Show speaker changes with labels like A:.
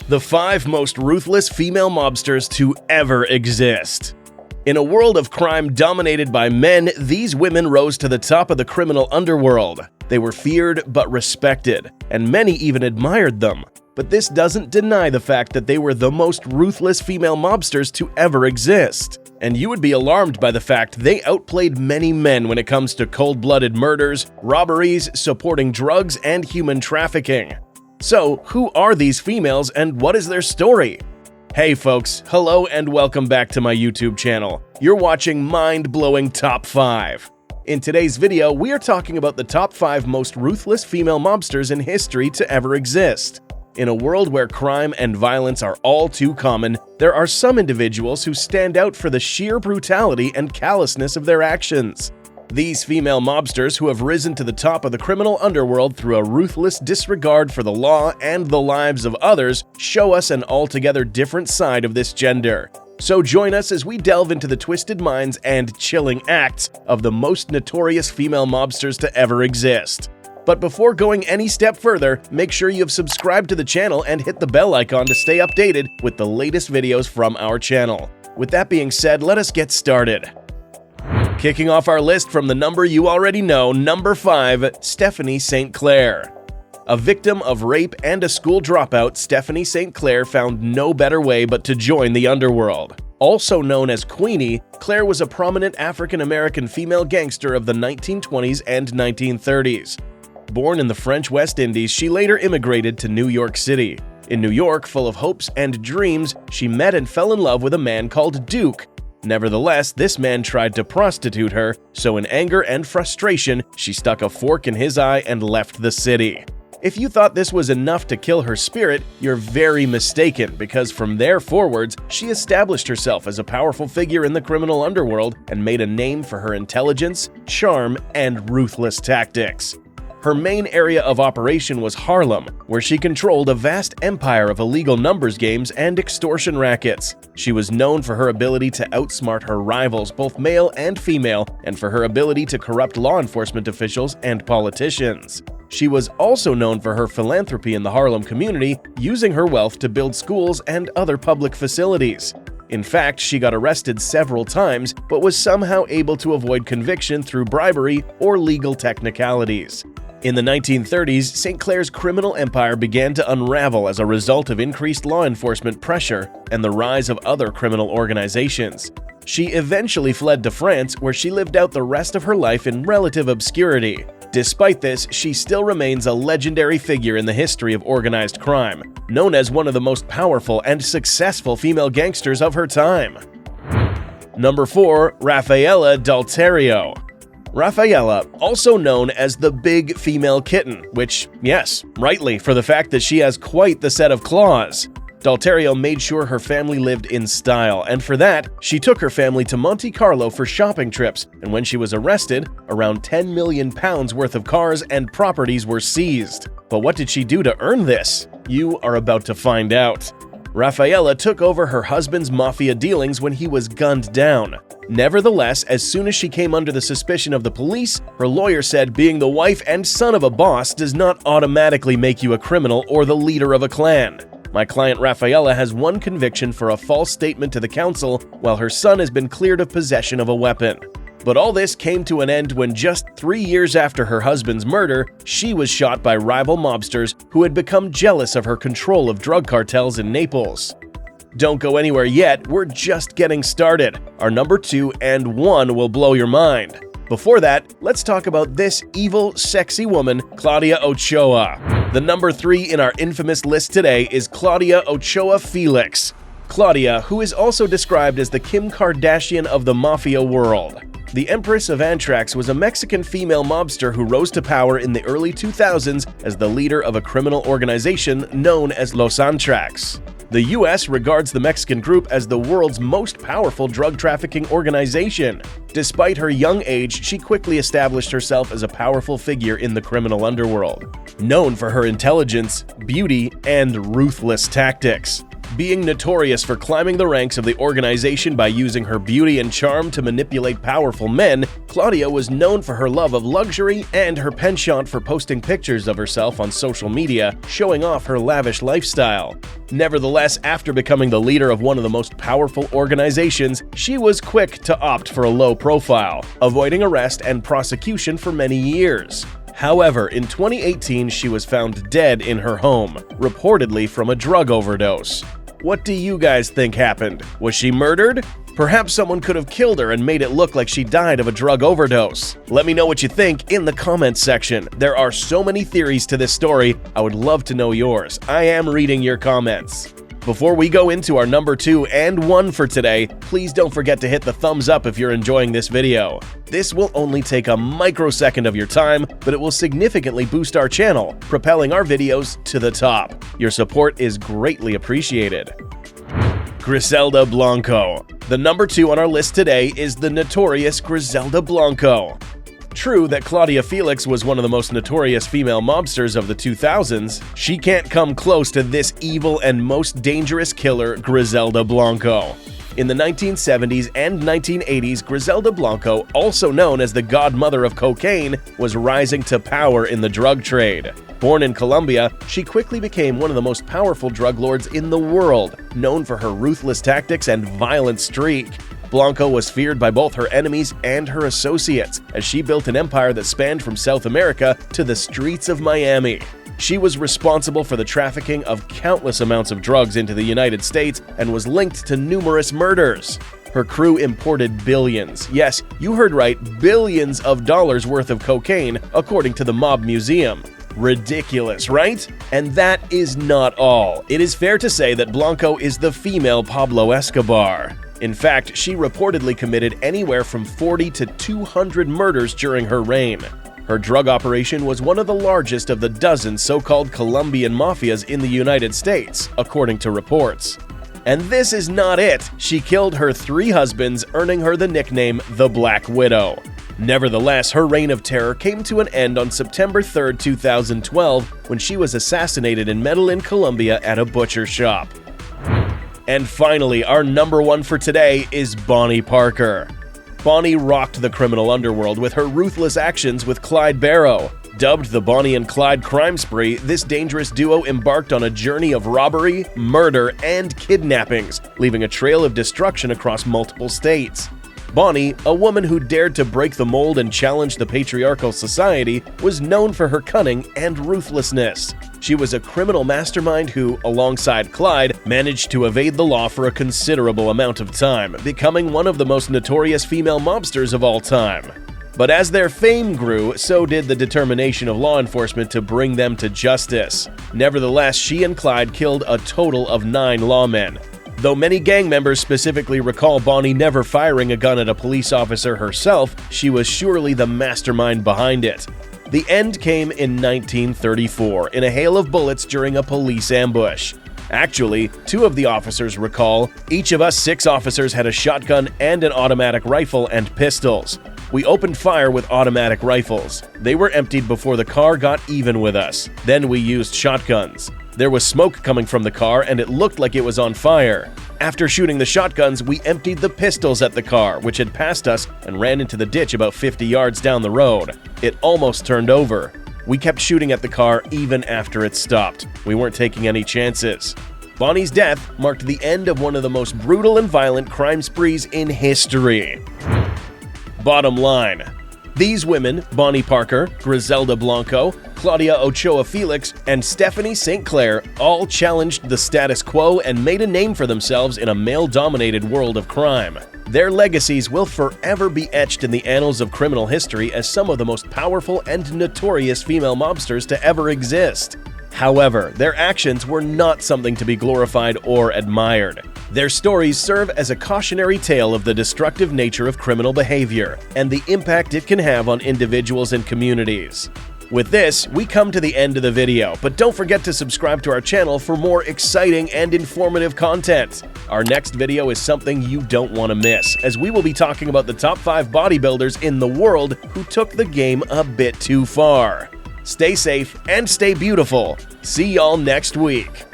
A: The 5 most ruthless female mobsters to ever exist. In a world of crime dominated by men, these women rose to the top of the criminal underworld. They were feared but respected, and many even admired them. But this doesn't deny the fact that they were the most ruthless female mobsters to ever exist. And you would be alarmed by the fact they outplayed many men when it comes to cold-blooded murders, robberies, supporting drugs, and human trafficking. So, who are these females and what is their story? Hey folks, hello and welcome back to my YouTube channel. You're watching Mind-Blowing Top 5. In today's video, we are talking about the top 5 most ruthless female mobsters in history to ever exist. In a world where crime and violence are all too common, there are some individuals who stand out for the sheer brutality and callousness of their actions. These female mobsters who have risen to the top of the criminal underworld through a ruthless disregard for the law and the lives of others show us an altogether different side of this gender. So join us as we delve into the twisted minds and chilling acts of the most notorious female mobsters to ever exist. But before going any step further, make sure you have subscribed to the channel and hit the bell icon to stay updated with the latest videos from our channel. With that being said, let us get started. Kicking off our list from the number you already know, number 5, Stephanie St. Clair. A victim of rape and a school dropout, Stephanie St. Clair found no better way but to join the underworld. Also known as Queenie, Claire was a prominent African-American female gangster of the 1920s and 1930s. Born in the French West Indies, she later immigrated to New York City. In New York, full of hopes and dreams, she met and fell in love with a man called Duke. Nevertheless, this man tried to prostitute her, so in anger and frustration, she stuck a fork in his eye and left the city. If you thought this was enough to kill her spirit, you're very mistaken, because from there forwards, she established herself as a powerful figure in the criminal underworld and made a name for her intelligence, charm, and ruthless tactics. Her main area of operation was Harlem, where she controlled a vast empire of illegal numbers games and extortion rackets. She was known for her ability to outsmart her rivals, both male and female, and for her ability to corrupt law enforcement officials and politicians. She was also known for her philanthropy in the Harlem community, using her wealth to build schools and other public facilities. In fact, she got arrested several times, but was somehow able to avoid conviction through bribery or legal technicalities. In the 1930s, St. Clair's criminal empire began to unravel as a result of increased law enforcement pressure and the rise of other criminal organizations. She eventually fled to France, where she lived out the rest of her life in relative obscurity. Despite this, she still remains a legendary figure in the history of organized crime, known as one of the most powerful and successful female gangsters of her time. Number 4, RAFFAELLA d'Alterio. RAFFAELLA, also known as the Big Female Kitten, which, yes, rightly, for the fact that she has quite the set of claws. D'Alterio made sure her family lived in style, and for that, she took her family to Monte Carlo for shopping trips, and when she was arrested, around £10 million worth of cars and properties were seized. But what did she do to earn this? You are about to find out. RAFFAELLA took over her husband's mafia dealings when he was gunned down. Nevertheless, as soon as she came under the suspicion of the police, her lawyer said being the wife and son of a boss does not automatically make you a criminal or the leader of a clan. My client RAFFAELLA has one conviction for a false statement to the council, while her son has been cleared of possession of a weapon. But all this came to an end when just 3 years after her husband's murder, she was shot by rival mobsters who had become jealous of her control of drug cartels in Naples. Don't go anywhere yet, we're just getting started. Our number 2 and 1 will blow your mind. Before that, let's talk about this evil, sexy woman, Claudia Ochoa. The number 3 in our infamous list today is Claudia Ochoa FELIX. Claudia, who is also described as the Kim Kardashian of the mafia world. The Empress of Antrax was a Mexican female mobster who rose to power in the early 2000s as the leader of a criminal organization known as Los Antrax. The US regards the Mexican group as the world's most powerful drug trafficking organization. Despite her young age, she quickly established herself as a powerful figure in the criminal underworld, known for her intelligence, beauty, and ruthless tactics. Being notorious for climbing the ranks of the organization by using her beauty and charm to manipulate powerful men, Claudia was known for her love of luxury and her penchant for posting pictures of herself on social media, showing off her lavish lifestyle. Nevertheless, after becoming the leader of one of the most powerful organizations, she was quick to opt for a low profile, avoiding arrest and prosecution for many years. However, in 2018, she was found dead in her home, reportedly from a drug overdose. What do you guys think happened? Was she murdered? Perhaps someone could have killed her and made it look like she died of a drug overdose. Let me know what you think in the comments section. There are so many theories to this story, I would love to know yours. I am reading your comments. Before we go into our number 2 and 1 for today, please don't forget to hit the thumbs up if you're enjoying this video. This will only take a microsecond of your time, but it will significantly boost our channel, propelling our videos to the top. Your support is greatly appreciated. Griselda Blanco. The number 2 on our list today is the notorious Griselda Blanco. True that Claudia FELIX was one of the most notorious female mobsters of the 2000s, she can't come close to this evil and most dangerous killer, Griselda Blanco. In the 1970s and 1980s, Griselda Blanco, also known as the godmother of cocaine, was rising to power in the drug trade. Born in Colombia, she quickly became one of the most powerful drug lords in the world, known for her ruthless tactics and violent streak. Blanco was feared by both her enemies and her associates, as she built an empire that spanned from South America to the streets of Miami. She was responsible for the trafficking of countless amounts of drugs into the United States and was linked to numerous murders. Her crew imported billions, yes, you heard right, billions of dollars worth of cocaine, according to the Mob Museum. Ridiculous, right? And that is not all. It is fair to say that Blanco is the female Pablo Escobar. In fact, she reportedly committed anywhere from 40 to 200 murders during her reign. Her drug operation was one of the largest of the dozen so-called Colombian mafias in the United States, according to reports. And this is not it. She killed her 3 husbands, earning her the nickname the Black Widow. Nevertheless, her reign of terror came to an end on September 3, 2012, when she was assassinated in Medellin, Colombia at a butcher shop. And finally, our number 1 for today is Bonnie Parker. Bonnie rocked the criminal underworld with her ruthless actions with Clyde Barrow. Dubbed the Bonnie and Clyde crime spree, this dangerous duo embarked on a journey of robbery, murder, and kidnappings, leaving a trail of destruction across multiple states. Bonnie, a woman who dared to break the mold and challenge the patriarchal society, was known for her cunning and ruthlessness. She was a criminal mastermind who, alongside Clyde, managed to evade the law for a considerable amount of time, becoming one of the most notorious female mobsters of all time. But as their fame grew, so did the determination of law enforcement to bring them to justice. Nevertheless, she and Clyde killed a total of 9 lawmen. Though many gang members specifically recall Bonnie never firing a gun at a police officer herself, she was surely the mastermind behind it. The end came in 1934 in a hail of bullets during a police ambush. Actually, 2 of the officers recall, each of us 6 officers had a shotgun and an automatic rifle and pistols. We opened fire with automatic rifles. They were emptied before the car got even with us. Then we used shotguns. There was smoke coming from the car and it looked like it was on fire. After shooting the shotguns, we emptied the pistols at the car, which had passed us, and ran into the ditch about 50 yards down the road. It almost turned over. We kept shooting at the car even after it stopped. We weren't taking any chances. Bonnie's death marked the end of one of the most brutal and violent crime sprees in history. Bottom line. These women, Bonnie Parker, Griselda Blanco, Claudia Ochoa Felix, and Stephanie St. Clair, all challenged the status quo and made a name for themselves in a male-dominated world of crime. Their legacies will forever be etched in the annals of criminal history as some of the most powerful and notorious female mobsters to ever exist. However, their actions were not something to be glorified or admired. Their stories serve as a cautionary tale of the destructive nature of criminal behavior and the impact it can have on individuals and communities. With this, we come to the end of the video, but don't forget to subscribe to our channel for more exciting and informative content. Our next video is something you don't want to miss, as we will be talking about the top 5 bodybuilders in the world who took the game a bit too far. Stay safe and stay beautiful. See y'all next week.